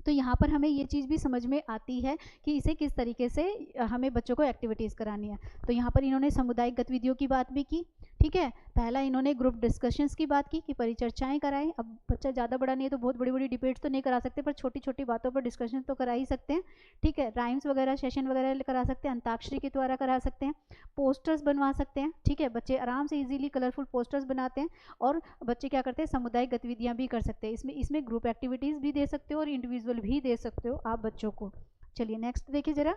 तो यहाँ पर हमें ये चीज़ भी समझ में आती है कि इसे किस तरीके से हमें बच्चों को एक्टिविटीज़ करानी है। तो यहाँ पर इन्होंने सामुदायिक गतिविधियों की बात भी की, ठीक है। पहला इन्होंने ग्रुप डिस्कशंस की बात की कि परिचर्चाएं कराएं। अब बच्चा ज़्यादा बड़ा नहीं है तो बहुत बड़ी बड़ी डिबेट्स तो नहीं करा सकते, पर छोटी छोटी बातों पर डिस्कशन तो करा ही सकते हैं, ठीक है। राइम्स वगैरह, सेशन वगैरह करा सकते हैं, अंताक्षरी के द्वारा करा सकते हैं, पोस्टर्स बनवा सकते हैं, ठीक है। बच्चे आराम से ईजिली कलरफुल पोस्टर्स बनाते हैं और बच्चे क्या करते हैं, सामुदायिक गतिविधियाँ भी कर सकते हैं। इसमें ग्रुप एक्टिविटीज़ भी दे सकते हो और इंडिविजुअल भी दे सकते हो आप बच्चों को। चलिए नेक्स्ट देखिए ज़रा,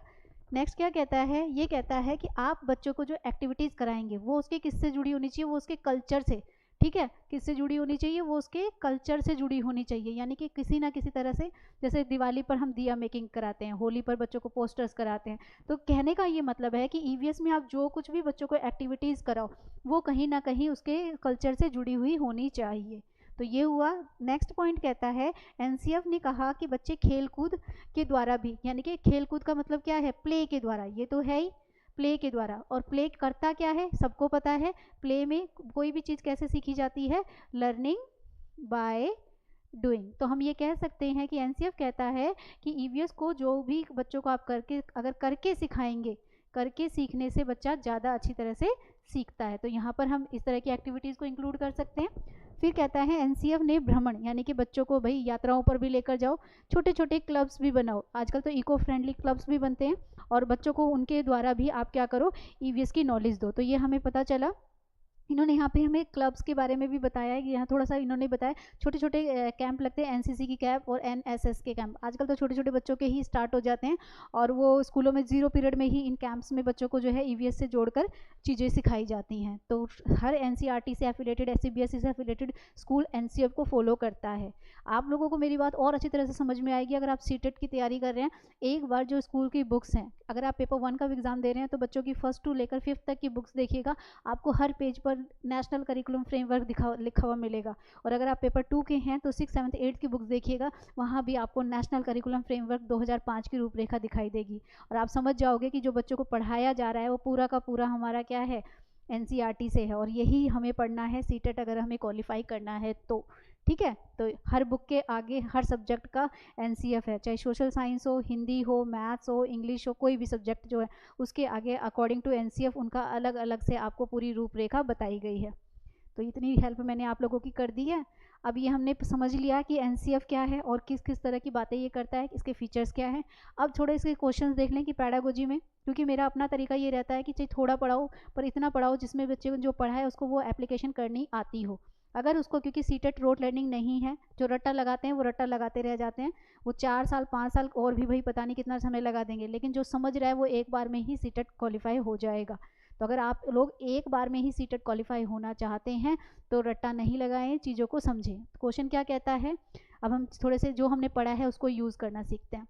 नेक्स्ट क्या कहता है, ये कहता है कि आप बच्चों को जो एक्टिविटीज़ कराएंगे वो उसके किससे जुड़ी होनी चाहिए, वो उसके कल्चर से, ठीक है। किससे जुड़ी होनी चाहिए, वो उसके कल्चर से जुड़ी होनी चाहिए, यानी कि किसी ना किसी तरह से, जैसे दिवाली पर हम दिया मेकिंग कराते हैं, होली पर बच्चों को पोस्टर्स कराते हैं। तो कहने का ये मतलब है कि ईवीएस में आप जो कुछ भी बच्चों को एक्टिविटीज़ कराओ वो कहीं ना कहीं उसके कल्चर से जुड़ी हुई होनी चाहिए। तो ये हुआ। नेक्स्ट पॉइंट कहता है एनसीएफ ने कहा कि बच्चे खेलकूद के द्वारा भी, यानी कि खेलकूद का मतलब क्या है, प्ले के द्वारा, ये तो है ही, प्ले के द्वारा। और प्ले करता क्या है, सबको पता है, प्ले में कोई भी चीज़ कैसे सीखी जाती है, लर्निंग बाय डूइंग। तो हम ये कह सकते हैं कि एनसीएफ कहता है कि ईवीएस को जो भी बच्चों को आप करके, अगर करके सिखाएंगे, करके सीखने से बच्चा ज़्यादा अच्छी तरह से सीखता है। तो यहाँ पर हम इस तरह की एक्टिविटीज़ को इंक्लूड कर सकते हैं। फिर कहता है एनसीएफ ने भ्रमण, यानी कि बच्चों को भाई यात्राओं पर भी लेकर जाओ, छोटे छोटे क्लब्स भी बनाओ। आजकल तो इको फ्रेंडली क्लब्स भी बनते हैं और बच्चों को उनके द्वारा भी आप क्या करो, ईवीएस की नॉलेज दो। तो ये हमें पता चला। इन्होंने यहाँ पे हमें क्लब्स के बारे में भी बताया है कि यहाँ थोड़ा सा इन्होंने बताया, छोटे छोटे कैंप लगते हैं, एनसीसी की कैंप और एनएसएस के कैंप। आजकल तो छोटे छोटे बच्चों के ही स्टार्ट हो जाते हैं और वो स्कूलों में 0 पीरियड में ही इन कैंप्स में बच्चों को जो है ईवीएस से जोड़कर चीज़ें सिखाई जाती हैं। तो हर एनसीईआरटी से एफिलेटेड, सीबीएसई से एफिलेटेड स्कूल एनसीएफ को फॉलो करता है। आप लोगों को मेरी बात और अच्छी तरह से समझ में आएगी अगर आप सीटेट की तैयारी कर रहे हैं। एक बार जो स्कूल की बुक्स हैं, अगर आप पेपर 1 का एग्ज़ाम दे रहे हैं तो बच्चों की 1st to लेकर 5th तक की बुक्स देखिएगा, आपको हर पेज पर नेशनल करिकुलम फ्रेमवर्क लिखा हुआ मिलेगा। और अगर आप पेपर 2 के हैं तो 6th, 7th, 8th की बुक्स देखिएगा, वहाँ भी आपको नेशनल करिकुलम फ्रेमवर्क 2005 की रूपरेखा दिखाई देगी और आप समझ जाओगे कि जो बच्चों को पढ़ाया जा रहा है वो पूरा का पूरा हमारा क्या है, एनसीईआरटी से है। और यही हमें पढ़ना है सीटेट अगर हमें क्वालिफाई करना है तो, ठीक है। तो हर बुक के आगे हर सब्जेक्ट का एनसीएफ है, चाहे सोशल साइंस हो, हिंदी हो, मैथ्स हो, इंग्लिश हो, कोई भी सब्जेक्ट जो है उसके आगे अकॉर्डिंग टू एनसीएफ उनका अलग अलग से आपको पूरी रूपरेखा बताई गई है। तो इतनी हेल्प मैंने आप लोगों की कर दी है। अब ये हमने समझ लिया कि एनसीएफ क्या है और किस किस तरह की बातें ये करता है, इसके फीचर्स क्या है। अब थोड़े इसके क्वेश्चंस देख लें कि पैडागोजी में, क्योंकि मेरा अपना तरीका ये रहता है कि चाहे थोड़ा पढ़ाओ पर इतना पढ़ाओ जिसमें बच्चे को जो पढ़ा है उसको वो एप्लीकेशन करनी आती हो। अगर उसको, क्योंकि सीटेट रोट लर्निंग नहीं है, जो रट्टा लगाते हैं वो रट्टा लगाते रह जाते हैं, वो 4 साल 5 साल और भी भाई पता नहीं कितना समय लगा देंगे, लेकिन जो समझ रहा है वो एक बार में ही सीटेट क्वालिफाई हो जाएगा। तो अगर आप लोग एक बार में ही सीटेट क्वालिफाई होना चाहते हैं तो रट्टा नहीं लगाएं, चीज़ों को समझें। क्वेश्चन क्या कहता है, अब हम थोड़े से जो हमने पढ़ा है उसको यूज़ करना सीखते हैं।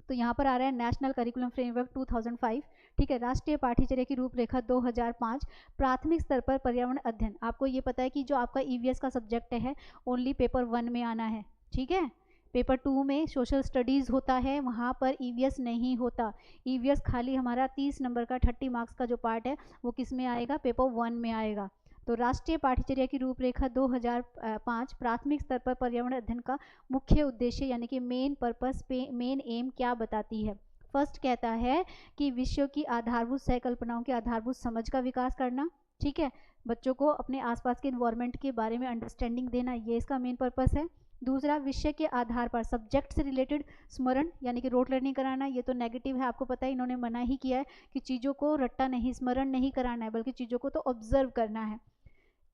तो यहाँ पर आ रहा है नेशनल करिकुलम फ्रेमवर्क 2005, ठीक है। राष्ट्रीय पाठ्यचर्या की रूपरेखा 2005 प्राथमिक स्तर पर पर्यावरण अध्ययन। आपको ये पता है कि जो आपका ईवीएस का सब्जेक्ट है ओनली पेपर 1 में आना है, ठीक है। पेपर 2 में सोशल स्टडीज़ होता है, वहाँ पर ईवीएस नहीं होता। ईवीएस खाली हमारा 30 नंबर का 30 मार्क्स का जो पार्ट है वो किस में आएगा, पेपर 1 में आएगा। तो राष्ट्रीय पाठ्यचर्या की रूपरेखा 2005 प्राथमिक स्तर पर पर्यावरण अध्ययन का मुख्य उद्देश्य यानी कि मेन पर्पस, मेन एम क्या बताती है। फर्स्ट कहता है कि विषयों की आधारभूत सहकल्पनाओं की आधारभूत समझ का विकास करना, ठीक है। बच्चों को अपने आसपास के इन्वायरमेंट के बारे में अंडरस्टैंडिंग देना, ये इसका मेन पर्पस है। दूसरा, विषय के आधार पर सब्जेक्ट से रिलेटेड स्मरण यानी कि रोट लर्निंग कराना, ये तो नेगेटिव है, आपको पता है इन्होंने मना ही किया है कि चीज़ों को रट्टा नहीं, स्मरण नहीं कराना है, बल्कि चीज़ों को तो ऑब्जर्व करना है।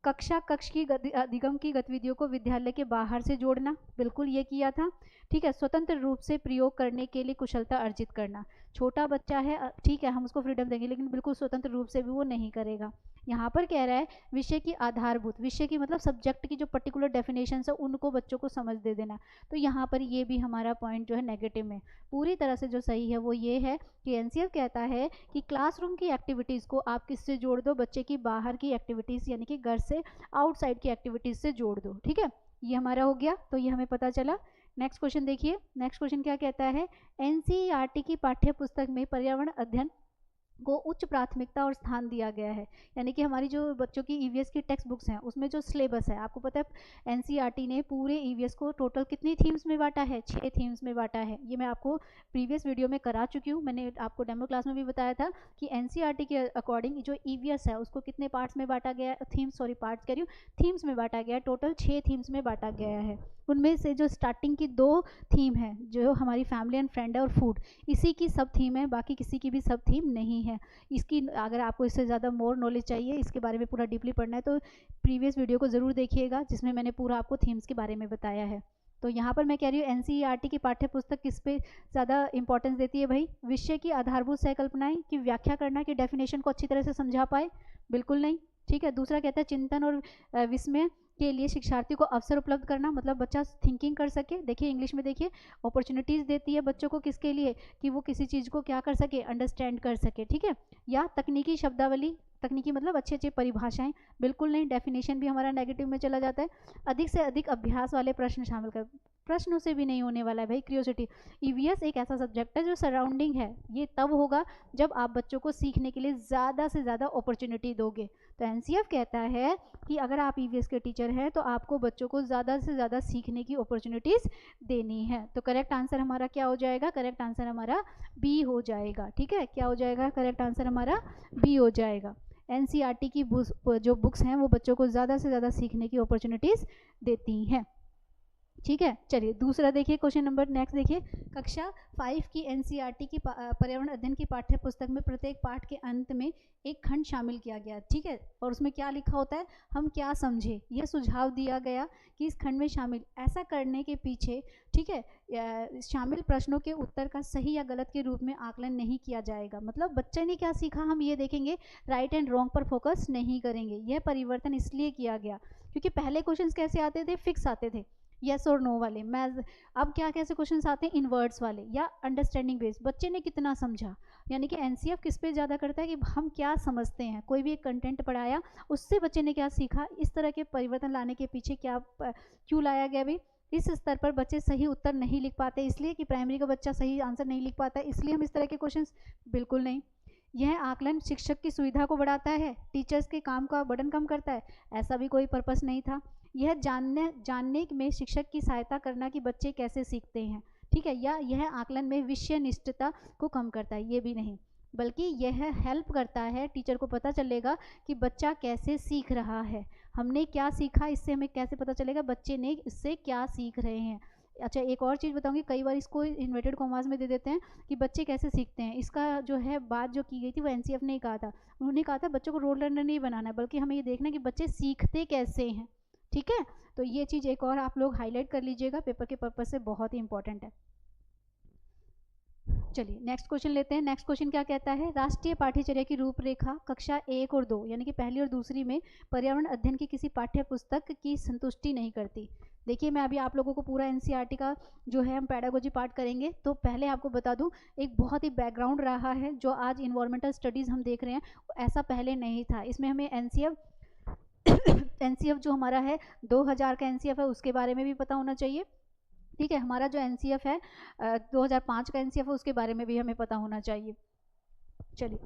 कक्ष की अधिगम की गतिविधियों को विद्यालय के बाहर से जोड़ना, बिल्कुल ये किया था, ठीक है। स्वतंत्र रूप से प्रयोग करने के लिए कुशलता अर्जित करना। छोटा बच्चा है, ठीक है, हम उसको फ्रीडम देंगे, लेकिन बिल्कुल स्वतंत्र रूप से भी वो नहीं करेगा। यहाँ पर कह रहा है विषय की आधारभूत, विषय की मतलब सब्जेक्ट की जो पर्टिकुलर डेफिनेशन है उनको बच्चों को समझ दे देना। तो यहाँ पर ये भी हमारा पॉइंट जो है नेगेटिव में। पूरी तरह से जो सही है वो ये है कि एनसीएफ कहता है कि क्लासरूम की एक्टिविटीज़ को आप किससे जोड़ दो, बच्चे की बाहर की एक्टिविटीज़ यानी कि घर से आउटसाइड की एक्टिविटीज़ से जोड़ दो, ठीक है। ये हमारा हो गया, तो ये हमें पता चला। नेक्स्ट क्वेश्चन देखिए, नेक्स्ट क्वेश्चन क्या कहता है। एनसीईआरटी की पाठ्य पुस्तक में पर्यावरण अध्ययन को उच्च प्राथमिकता और स्थान दिया गया है। यानी कि हमारी जो बच्चों की ईवीएस की टेक्स्ट बुक्स हैं उसमें जो सिलेबस है, आपको पता है एनसीईआरटी ने पूरे ईवीएस को टोटल कितनी थीम्स में बांटा है, 6 थीम्स में बांटा है। ये मैं आपको प्रीवियस वीडियो में करा चुकी हूँ, मैंने आपको डेमो क्लास में भी बताया था कि एनसीईआरटी के अकॉर्डिंग जो ईवीएस है उसको कितने पार्ट्स में बांटा गया है, पार्ट्स कह रही हूँ, थीम्स में बांटा गया है। टोटल 6 थीम्स में बांटा गया है। उनमें से जो स्टार्टिंग की 2 थीम है, जो हमारी फैमिली एंड फ्रेंड है और फूड, इसी की सब थीम है, बाकी किसी की भी सब थीम नहीं है। इसकी अगर आपको इससे ज़्यादा मोर नॉलेज चाहिए, इसके बारे में पूरा डीपली पढ़ना है, तो प्रीवियस वीडियो को ज़रूर देखिएगा जिसमें मैंने पूरा आपको थीम्स के बारे में बताया है। तो यहाँ पर मैं कह रही हूँ एनसीईआरटी की पाठ्य पुस्तक किस पे ज़्यादा इंपॉर्टेंस देती है भाई, विषय की आधारभूत सहकल्पनाएं की व्याख्या करना, कि डेफिनेशन को अच्छी तरह से समझा पाए, बिल्कुल नहीं, ठीक है। दूसरा कहता है चिंतन और विस्मय के लिए शिक्षार्थी को अवसर उपलब्ध करना, मतलब बच्चा थिंकिंग कर सके। देखिए इंग्लिश में देखिए, अपॉर्चुनिटीज़ देती है बच्चों को किसके लिए, कि वो किसी चीज़ को क्या कर सके, अंडरस्टैंड कर सके, ठीक है। या तकनीकी शब्दावली, तकनीकी मतलब अच्छे अच्छे परिभाषाएं, बिल्कुल नहीं, डेफिनेशन भी हमारा नेगेटिव में चला जाता है। अधिक से अधिक अभ्यास वाले प्रश्न शामिल कर, प्रश्नों से भी नहीं होने वाला है भाई, क्यूरियोसिटी। ईवीएस एक ऐसा सब्जेक्ट है जो सराउंडिंग है, ये तब होगा जब आप बच्चों को सीखने के लिए ज़्यादा से ज़्यादा अपॉर्चुनिटी दोगे। तो एनसीएफ कहता है कि अगर आप ईवीएस के टीचर हैं तो आपको बच्चों को ज़्यादा से ज़्यादा सीखने की अपॉर्चुनिटीज़ देनी है। तो करेक्ट आंसर हमारा क्या हो जाएगा, करेक्ट आंसर हमारा बी हो जाएगा, ठीक है। क्या हो जाएगा, करेक्ट आंसर हमारा बी हो जाएगा। एनसीईआरटी की जो बुक्स हैं वो बच्चों को ज़्यादा से ज़्यादा सीखने की अपॉर्चुनिटीज़ देती हैं, ठीक है। चलिए दूसरा देखिए, क्वेश्चन नंबर नेक्स्ट देखिए। कक्षा 5 की एनसीईआरटी की पर्यावरण अध्ययन की पाठ्य पुस्तक में प्रत्येक पाठ के अंत में एक खंड शामिल किया गया, ठीक है। और उसमें क्या लिखा होता है, हम क्या समझे, यह सुझाव दिया गया कि इस खंड में शामिल ऐसा करने के पीछे, ठीक है, शामिल प्रश्नों के उत्तर का सही या गलत के रूप में आकलन नहीं किया जाएगा। मतलब बच्चे ने क्या सीखा हम ये देखेंगे, राइट एंड रॉन्ग पर फोकस नहीं करेंगे। यह परिवर्तन इसलिए किया गया क्योंकि पहले क्वेश्चंस कैसे आते थे, फिक्स आते थे, यस और नो वाले। मैं अब क्या कैसे क्वेश्चंस आते हैं, इनवर्ड्स वाले या अंडरस्टैंडिंग बेस्ड, बच्चे ने कितना समझा। यानी कि एनसीएफ किस पे ज़्यादा करता है कि हम क्या समझते हैं, कोई भी एक कंटेंट पढ़ाया उससे बच्चे ने क्या सीखा, इस तरह के परिवर्तन लाने के पीछे क्या क्यों लाया गया भी। इस स्तर पर बच्चे सही उत्तर नहीं लिख पाते, इसलिए कि प्राइमरी का बच्चा सही आंसर नहीं लिख पाता, इसलिए हम इस तरह के क्वेश्चंस, बिल्कुल नहीं। यह आकलन शिक्षक की सुविधा को बढ़ाता है, टीचर्स के काम का बर्डन कम करता है, ऐसा भी कोई पर्पस नहीं था। यह जानने में शिक्षक की सहायता करना कि बच्चे कैसे सीखते हैं, ठीक है। या यह आकलन में विषय निष्ठता को कम करता है, ये भी नहीं, बल्कि यह हेल्प करता है, टीचर को पता चलेगा कि बच्चा कैसे सीख रहा है, हमने क्या सीखा, इससे हमें कैसे पता चलेगा बच्चे ने इससे क्या सीख रहे हैं। अच्छा एक और चीज़ बताऊंगी, कई बार इसको इन्वर्टेड कॉमास में दे देते हैं कि बच्चे कैसे सीखते हैं। इसका जो है बात जो की गई थी वो एनसीएफ ने कहा था, उन्होंने कहा था बच्चों को रोल लर्नर नहीं बनाना है, बल्कि हमें ये देखना है कि बच्चे सीखते कैसे हैं, ठीक है। तो ये चीज़ एक और आप लोग हाईलाइट कर लीजिएगा, पेपर के पर्पज से बहुत ही इंपॉर्टेंट है। चलिए नेक्स्ट क्वेश्चन लेते हैं। नेक्स्ट क्वेश्चन क्या कहता है, राष्ट्रीय पाठ्यचर्या की रूपरेखा कक्षा 1 और 2 यानी कि पहली और दूसरी में पर्यावरण अध्ययन की किसी पाठ्य पुस्तक की संतुष्टि नहीं करती। देखिए मैं अभी आप लोगों को पूरा एनसीईआरटी का जो है हम पेडागोजी पार्ट करेंगे, तो पहले आपको बता दूं एक बहुत ही बैकग्राउंड रहा है जो आज इन्वायरमेंटल स्टडीज़ हम देख रहे हैं, ऐसा पहले नहीं था। इसमें हमें एनसीएफ एनसीएफ जो हमारा है 2000 का एनसीएफ है उसके बारे में भी पता होना चाहिए, ठीक है। हमारा जो एनसीएफ है 2005 का एनसीएफ है उसके बारे में भी हमें पता होना चाहिए। चलिए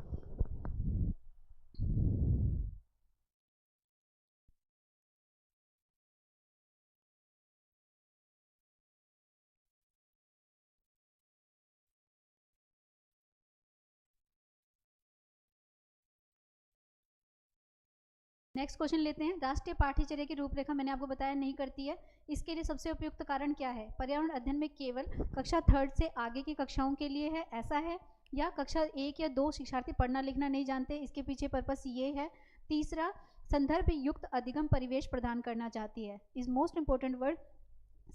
नेक्स्ट क्वेश्चन लेते हैं। राष्ट्रीय पाठ्यचर्या की रूपरेखा मैंने आपको बताया नहीं करती है, इसके लिए सबसे उपयुक्त कारण क्या है? पर्यावरण अध्ययन में केवल कक्षा 3rd से आगे की कक्षाओं के लिए है, ऐसा है? या कक्षा 1 या 2 शिक्षार्थी पढ़ना लिखना नहीं जानते, इसके पीछे पर्पस ये है। तीसरा, संदर्भ युक्त अधिगम परिवेश प्रदान करना चाहती है। इज मोस्ट इंपॉर्टेंट वर्ड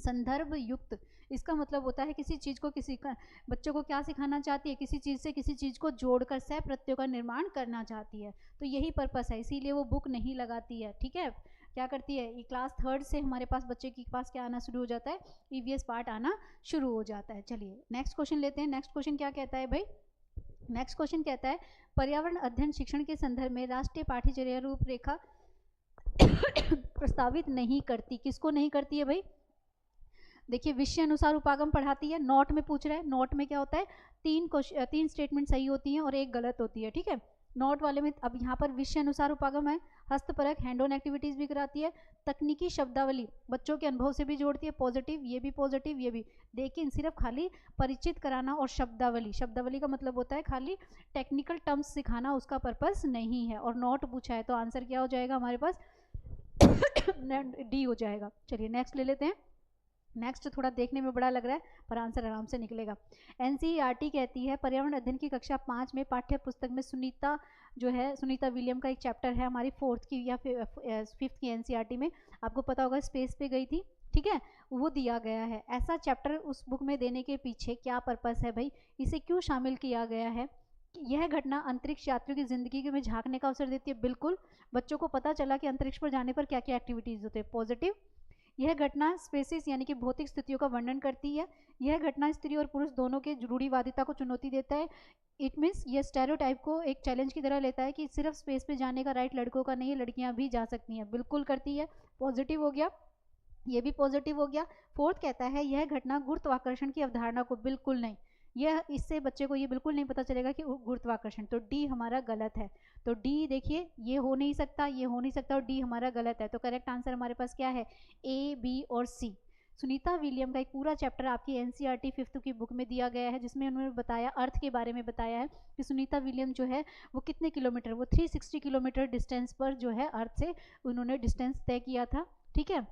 संदर्भ युक्त। इसका मतलब होता है किसी चीज़ को किसी का बच्चों को क्या सिखाना चाहती है, किसी चीज़ से किसी चीज़ को जोड़कर सह प्रत्ययों का निर्माण करना चाहती है। तो यही पर्पस है, इसीलिए वो बुक नहीं लगाती है, ठीक है। क्या करती है, ये क्लास 3rd से हमारे पास बच्चे के पास क्या आना शुरू हो जाता है, ईवीएस पार्ट आना शुरू हो जाता है। चलिए नेक्स्ट क्वेश्चन लेते हैं। नेक्स्ट क्वेश्चन क्या कहता है भाई? नेक्स्ट क्वेश्चन कहता है पर्यावरण अध्ययन शिक्षण के संदर्भ में राष्ट्रीय पाठ्यचर्या रूपरेखा प्रस्तावित नहीं करती। किसको नहीं करती है भाई? देखिए विषय अनुसार उपागम पढ़ाती है। नोट में पूछ रहा है, नोट में क्या होता है, 3 स्टेटमेंट सही होती हैं और 1 गलत होती है, ठीक है। नोट वाले में अब यहाँ पर विषय अनुसार उपागम है, हस्तपरक हैंड ऑन एक्टिविटीज भी कराती है, तकनीकी शब्दावली बच्चों के अनुभव से भी जोड़ती है, पॉजिटिव ये भी पॉजिटिव ये भी, लेकिन सिर्फ खाली परिचित कराना और शब्दावली, शब्दावली का मतलब होता है खाली टेक्निकल टर्म्स सिखाना, उसका पर्पस नहीं है। और नोट पूछा है तो आंसर क्या हो जाएगा हमारे पास डी हो जाएगा। चलिए नेक्स्ट ले लेते हैं। नेक्स्ट थोड़ा देखने में बड़ा लग रहा है पर आंसर आराम से निकलेगा। एनसीईआरटी कहती है पर्यावरण अध्ययन की कक्षा 5 में पाठ्य पुस्तक में सुनीता जो है, सुनीता विलियम का एक चैप्टर है हमारी 4th की या 5th की एनसीईआरटी में, आपको पता होगा स्पेस पे गई थी, ठीक है, वो दिया गया है। ऐसा चैप्टर उस बुक में देने के पीछे क्या पर्पस है भाई, इसे क्यों शामिल किया गया है? यह घटना अंतरिक्ष यात्रियों की जिंदगी में झांकने का अवसर देती है। बिल्कुल, बच्चों को पता चला कि अंतरिक्ष पर जाने पर क्या क्या एक्टिविटीज होते हैं, पॉजिटिव। यह घटना स्पेसिस यानी कि भौतिक स्थितियों का वर्णन करती है। यह घटना स्त्री और पुरुष दोनों के रूढ़िवादिता को चुनौती देता है। इट मीन्स ये स्टेरियोटाइप को एक चैलेंज की तरह लेता है कि सिर्फ स्पेस पे जाने का राइट लड़कों का नहीं है, लड़कियां भी जा सकती हैं। बिल्कुल करती है, पॉजिटिव हो गया, ये भी पॉजिटिव हो गया। 4th कहता है यह घटना गुरुत्वाकर्षण की अवधारणा को, बिल्कुल नहीं, यह इससे बच्चे को ये बिल्कुल नहीं पता चलेगा कि गुरुत्वाकर्षण, तो डी हमारा गलत है। तो डी देखिए ये हो नहीं सकता, ये हो नहीं सकता और डी हमारा गलत है। तो करेक्ट आंसर हमारे पास क्या है, ए, बी और सी। सुनीता विलियम का एक पूरा चैप्टर आपकी एनसीईआरटी 5th की बुक में दिया गया है, जिसमें उन्होंने बताया अर्थ के बारे में बताया है कि सुनीता विलियम जो है वो कितने किलोमीटर, वो 360 किलोमीटर डिस्टेंस पर जो है अर्थ से उन्होंने डिस्टेंस तय किया था, ठीक है।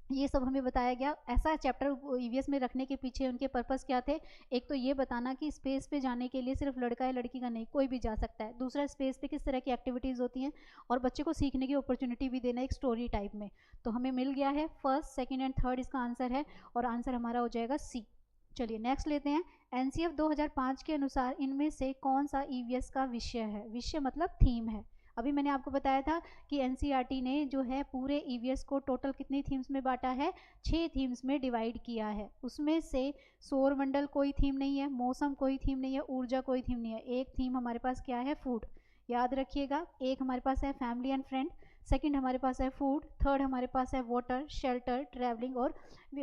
ये सब हमें बताया गया। ऐसा चैप्टर ईवीएस में रखने के पीछे उनके पर्पस क्या थे? एक तो ये बताना कि स्पेस पे जाने के लिए सिर्फ लड़का या लड़की का नहीं, कोई भी जा सकता है। दूसरा, स्पेस पे किस तरह की एक्टिविटीज़ होती हैं और बच्चे को सीखने की अपॉर्चुनिटी भी देना एक स्टोरी टाइप में। तो हमें मिल गया है 1st, 2nd एंड 3rd इसका आंसर है और आंसर हमारा हो जाएगा सी। चलिए नेक्स्ट लेते हैं। एनसीएफ 2005 के अनुसार इनमें से कौन सा ईवीएस का विषय है? विषय मतलब थीम है। अभी मैंने आपको बताया था कि एनसीईआरटी ने जो है पूरे ईवीएस को टोटल कितनी थीम्स में बांटा है, 6 थीम्स में डिवाइड किया है। उसमें से सौर मंडल कोई थीम नहीं है, मौसम कोई थीम नहीं है, ऊर्जा कोई थीम नहीं है। एक थीम हमारे पास क्या है, फूड, याद रखिएगा। एक हमारे पास है फैमिली एंड फ्रेंड, सेकंड हमारे पास है फूड, थर्ड हमारे पास है वाटर, शेल्टर, ट्रैवलिंग और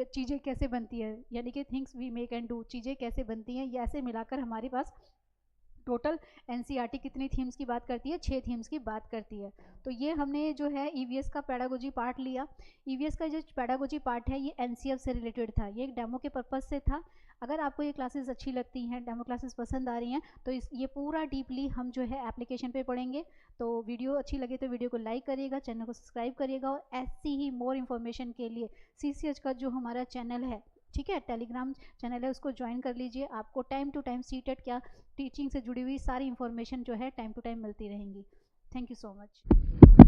चीज़ें कैसे बनती है, यानी कि things we make and do, चीज़ें कैसे बनती हैं, ये ऐसे मिलाकर हमारे पास टोटल एनसीईआरटी कितनी थीम्स की बात करती है, 6 थीम्स की बात करती है। तो ये हमने जो है ईवीएस का पेडागोजी पार्ट लिया। ईवीएस का जो पेडागोजी पार्ट है ये एनसीएफ से रिलेटेड था, ये एक डेमो के पर्पज से था। अगर आपको ये क्लासेस अच्छी लगती हैं, डेमो क्लासेस पसंद आ रही हैं, तो ये पूरा डीपली हम जो है एप्लीकेशन पे पढ़ेंगे। तो वीडियो अच्छी लगे तो वीडियो को लाइक करिएगा, चैनल को सब्सक्राइब करिएगा और ऐसी ही मोर इन्फॉर्मेशन के लिए सीसीएच का जो हमारा चैनल है, ठीक है, टेलीग्राम चैनल है, उसको ज्वाइन कर लीजिए। आपको टाइम टू टाइम सीटेट क्या टीचिंग से जुड़ी हुई सारी इन्फॉर्मेशन जो है टाइम टू टाइम मिलती रहेंगी। Thank you so much.